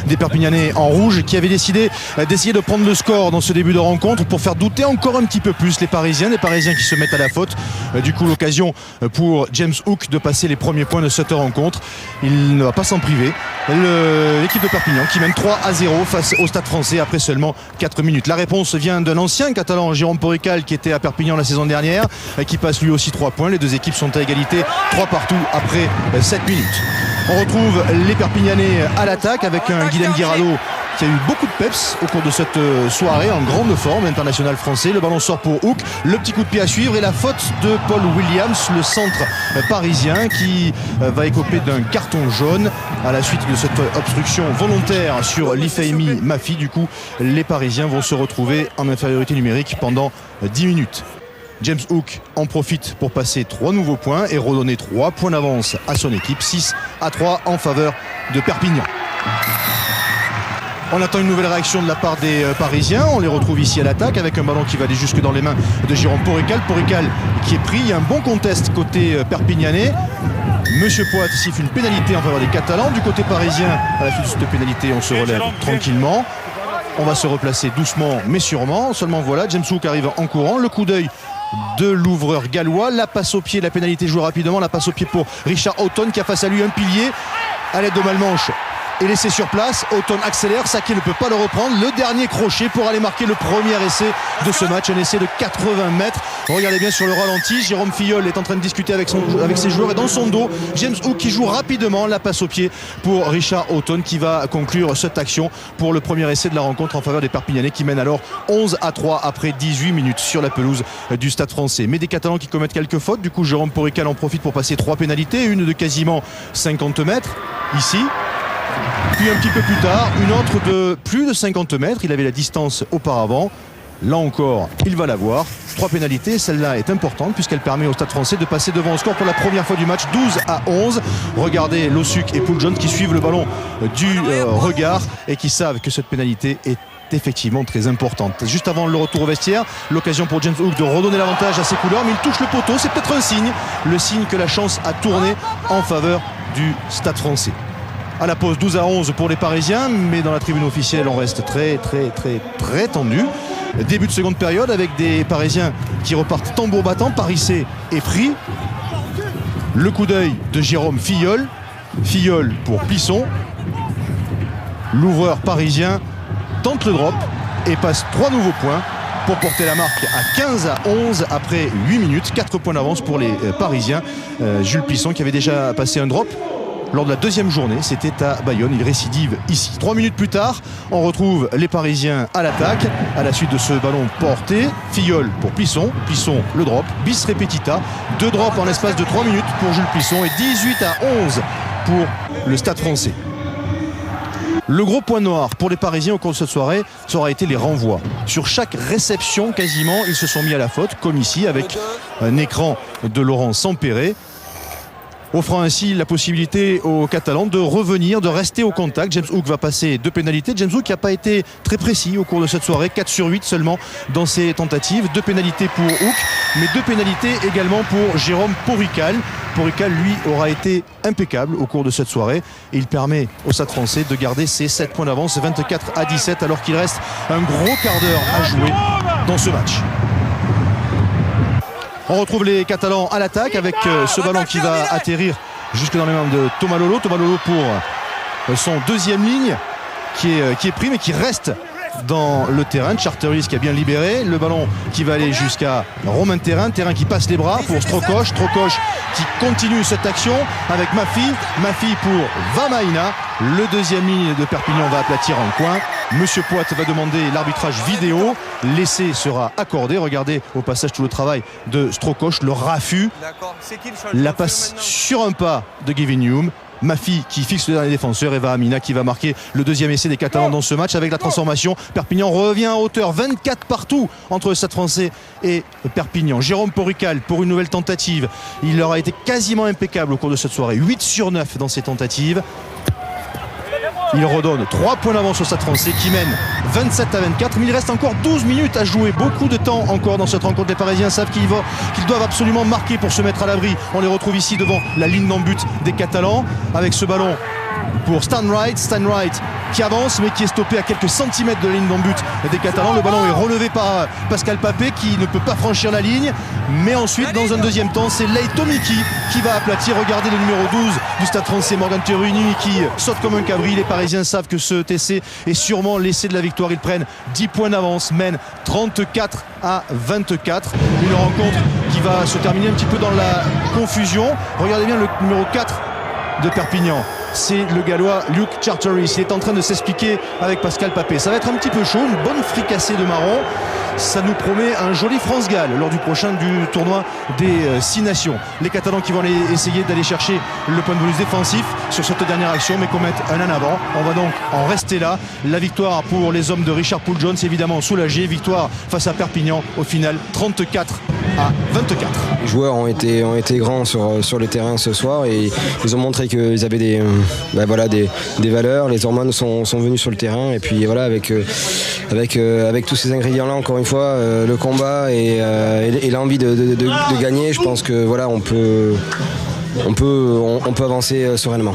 des Perpignanais en rouge qui avaient décidé d'essayer de prendre le score dans ce début de rencontre pour faire douter encore un petit peu plus les Parisiens qui se mettent à la faute. Du coup, l'occasion pour James Hook de passer les premiers points de cette rencontre. Il ne va pas s'en priver. L'équipe de Perpignan qui mène 3-0 face au Stade Français après seulement 4 minutes. La réponse vient d'un ancien Catalan, Jérôme Porrical, qui était à Perpignan la saison dernière, qui passe lui aussi 3 points. Les deux équipes sont à égalité, 3 partout après 7 minutes. On retrouve les Perpignanais à l'attaque avec un Guilhem Guirado qui a eu beaucoup de peps au cours de cette soirée, en grande forme, international français. Le ballon sort pour Hook, le petit coup de pied à suivre et la faute de Paul Williams, le centre parisien, qui va écoper d'un carton jaune à la suite de cette obstruction volontaire sur Lifeimi Mafi. Du coup, les Parisiens vont se retrouver en infériorité numérique pendant 10 minutes. James Hook en profite pour passer 3 nouveaux points et redonner 3 points d'avance à son équipe, 6-3 en faveur de Perpignan. On attend une nouvelle réaction de la part des Parisiens. On les retrouve ici à l'attaque avec un ballon qui va aller jusque dans les mains de Jérôme Porrical. Porrical qui est pris. Il y a un bon contest côté Perpignanais. Monsieur Poit siffle une pénalité en faveur des Catalans. Du côté parisien, à la suite de cette pénalité, on se relève tranquillement. On va se replacer doucement mais sûrement. Seulement voilà, James Hook arrive en courant. Le coup d'œil de l'ouvreur gallois. La passe au pied, la pénalité jouée rapidement. La passe au pied pour Richard Houghton qui a face à lui un pilier à l'aide de Malmanche. Et laissé sur place, Houghton accélère, Saké ne peut pas le reprendre, le dernier crochet pour aller marquer le premier essai de ce match, un essai de 80 mètres. Regardez bien sur le ralenti, Jérôme Filleul est en train de discuter avec ses joueurs et dans son dos, James Hook qui joue rapidement la passe au pied pour Richard Houghton qui va conclure cette action pour le premier essai de la rencontre en faveur des Perpignanais qui mènent alors 11-3 après 18 minutes sur la pelouse du Stade Français. Mais des Catalans qui commettent quelques fautes, du coup Jérôme Porrical en profite pour passer 3 pénalités, une de quasiment 50 mètres ici. Puis un petit peu plus tard, une autre de plus de 50 mètres. Il avait la distance auparavant. Là encore, il va l'avoir. 3 pénalités. Celle-là est importante puisqu'elle permet au Stade Français de passer devant au score pour la première fois du match, 12-11. Regardez Losuk et Poul Jones qui suivent le ballon du regard et qui savent que cette pénalité est effectivement très importante. Juste avant le retour au vestiaire, l'occasion pour James Hook de redonner l'avantage à ses couleurs, mais il touche le poteau. C'est peut-être un signe, le signe que la chance a tourné en faveur du Stade Français. À la pause, 12-11 pour les Parisiens, mais dans la tribune officielle on reste très tendu. Début de seconde période avec des Parisiens qui repartent tambour battant. Parissé est pris. Le coup d'œil de Jérôme Filleul. Filleul pour Plisson. L'ouvreur parisien tente le drop et passe 3 nouveaux points pour porter la marque à 15-11 après 8 minutes. 4 points d'avance pour les Parisiens. Jules Plisson qui avait déjà passé un drop lors de la deuxième journée, c'était à Bayonne, il récidive ici. 3 minutes plus tard, on retrouve les Parisiens à l'attaque, à la suite de ce ballon porté. Filleul pour Plisson, Plisson le drop, bis repetita, 2 drops en l'espace de 3 minutes pour Jules Plisson et 18-11 pour le Stade Français. Le gros point noir pour les Parisiens au cours de cette soirée, ça aura été les renvois. Sur chaque réception, quasiment, ils se sont mis à la faute, comme ici, avec un écran de Laurent Sampéré, offrant ainsi la possibilité aux Catalans de revenir, de rester au contact. James Hook va passer 2 pénalités. James Hook qui n'a pas été très précis au cours de cette soirée, 4 sur 8 seulement dans ses tentatives. 2 pénalités pour Hook, mais 2 pénalités également pour Jérôme Porrical. Porrical, lui, aura été impeccable au cours de cette soirée et il permet au Stade Français de garder ses 7 points d'avance, 24-17, alors qu'il reste un gros quart d'heure à jouer dans ce match. On retrouve les Catalans à l'attaque avec ce ballon qui va atterrir jusque dans les mains de Thomas Lolo. Thomas Lolo pour son deuxième ligne qui est pris mais qui reste dans le terrain. Charteris qui a bien libéré. Le ballon qui va aller jusqu'à Romain Terrain qui passe les bras pour Strokosch. Strokosch qui continue cette action avec Mafi. Mafi pour Vamaina. Le deuxième ligne de Perpignan va aplatir un coin. Monsieur Poit va demander l'arbitrage vidéo. L'essai sera accordé. Regardez au passage tout le travail de Strokosch. Le raffut. La passe sur un pas de Gavin Hume. Mafi qui fixe le dernier défenseur et Vamina qui va marquer le deuxième essai des Catalans dans ce match avec la transformation. Perpignan revient à hauteur, 24 partout entre le Stade Français et Perpignan. Jérôme Porrical pour une nouvelle tentative. Il aura été quasiment impeccable au cours de cette soirée, 8 sur 9 dans ses tentatives. Il redonne 3 points d'avance au Stade Français qui mène 27-24, mais il reste encore 12 minutes à jouer. Beaucoup de temps encore dans cette rencontre. Les Parisiens savent qu'ils doivent absolument marquer pour se mettre à l'abri. On les retrouve ici devant la ligne d'en but des Catalans avec ce ballon pour Stan Wright qui avance mais qui est stoppé à quelques centimètres de la ligne d'en but des Catalans. Le ballon est relevé par Pascal Papé qui ne peut pas franchir la ligne, mais ensuite dans un deuxième temps c'est Lei Tomiki qui va aplatir. Regardez le numéro 12 du Stade Français, Morgan Teruni, qui saute comme un cabri. Les Parisiens savent que ce TC est sûrement l'essai de la victoire. Ils prennent 10 points d'avance, mènent 34 à 24. Une rencontre qui va se terminer un petit peu dans la confusion. Regardez bien le numéro 4 de Perpignan, c'est le Gallois Luke Charteris. Il est en train de s'expliquer avec Pascal Papé. Ça va être un petit peu chaud, une bonne fricassée de marron. Ça nous promet un joli France-Galles lors du prochain du tournoi des 6 nations. Les Catalans qui vont essayer d'aller chercher le point de bonus défensif sur cette dernière action, mais commettent un en avant. On va donc en rester là. La victoire pour les hommes de Richard Poole-Jones, évidemment soulagé. Victoire face à Perpignan, au final 34 à 24. Les joueurs ont été grands sur le terrain ce soir et ils ont montré qu'ils avaient des valeurs. Les hormones sont venus sur le terrain et puis voilà, avec tous ces ingrédients là, encore une fois, le combat et l'envie de gagner, je pense que voilà, on peut avancer sereinement.